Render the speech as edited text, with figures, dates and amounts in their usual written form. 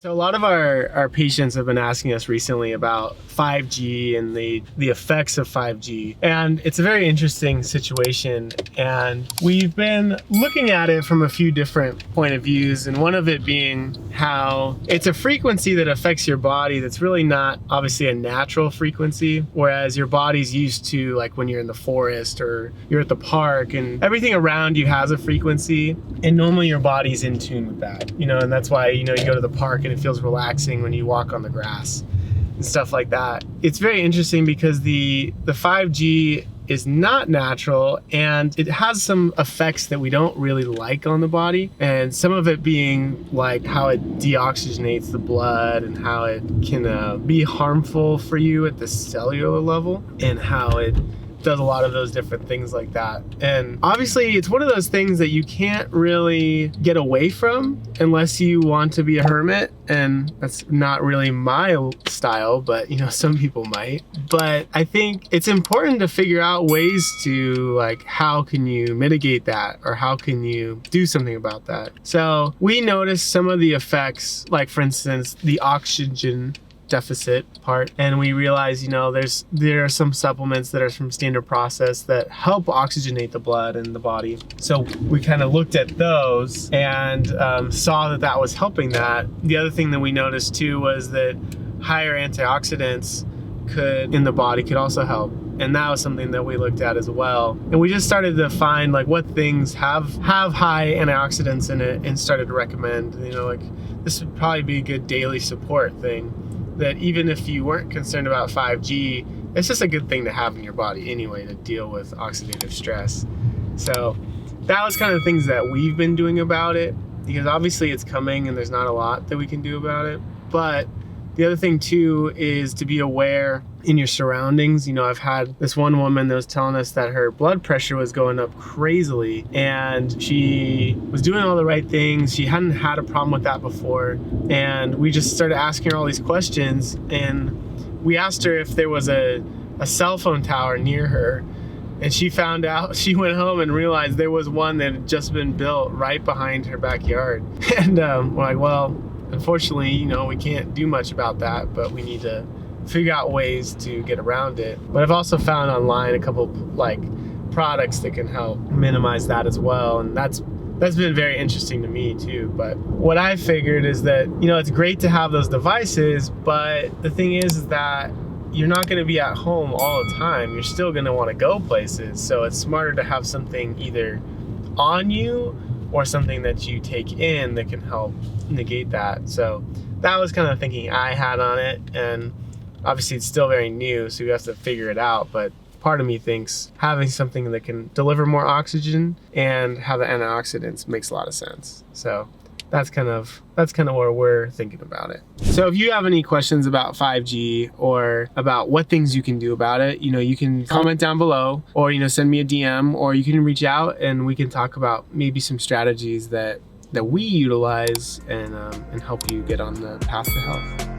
So a lot of our patients have been asking us recently about 5G and the effects of 5G. And it's a very interesting situation. And we've been looking at it from a few different point of views. And one of it being how it's a frequency that affects your body that's really not obviously a natural frequency. Whereas your body's used to, like when you're in the forest or you're at the park and everything around you has a frequency. And normally your body's in tune with that, and that's why, you go to the park and it feels relaxing when you walk on the grass and stuff like that. It's very interesting because the 5G is not natural and it has some effects that we don't really like on the body, and some of it being like how it deoxygenates the blood and how it can be harmful for you at the cellular level, and how it does a lot of those different things like that. And obviously it's one of those things that you can't really get away from unless you want to be a hermit, and that's not really my style, but some people might. But I think it's important to figure out ways to, like, how can you mitigate that, or how can you do something about that. So we noticed some of the effects, like for instance the oxygen deficit part, and we realize there are some supplements that are from Standard Process that help oxygenate the blood in the body. So we kind of looked at those and saw that was helping that. The other thing that we noticed too was that higher antioxidants in the body could also help, and that was something that we looked at as well. And we just started to find like what things have high antioxidants in it and started to recommend, like this would probably be a good daily support thing, that even if you weren't concerned about 5G, it's just a good thing to have in your body anyway to deal with oxidative stress. So that was kind of things that we've been doing about it, because obviously it's coming and there's not a lot that we can do about it. But the other thing too is to be aware in your surroundings. I've had this one woman that was telling us that her blood pressure was going up crazily, and she was doing all the right things. She hadn't had a problem with that before. And we just started asking her all these questions, and we asked her if there was a cell phone tower near her. And she found out, she went home and realized there was one that had just been built right behind her backyard. And we're like, well, unfortunately, we can't do much about that, but we need to figure out ways to get around it. But I've also found online a couple like products that can help minimize that as well, and that's been very interesting to me too. But what I figured is that it's great to have those devices, but the thing is that you're not going to be at home all the time. You're still going to want to go places, so it's smarter to have something either on you or something that you take in that can help negate that. So that was kind of thinking I had on it, and obviously it's still very new, so you have to figure it out. But part of me thinks having something that can deliver more oxygen and have the antioxidants makes a lot of sense. So that's kind of where we're thinking about it. So if you have any questions about 5G or about what things you can do about it, you can comment down below, or send me a DM, or you can reach out and we can talk about maybe some strategies that we utilize and help you get on the path to health.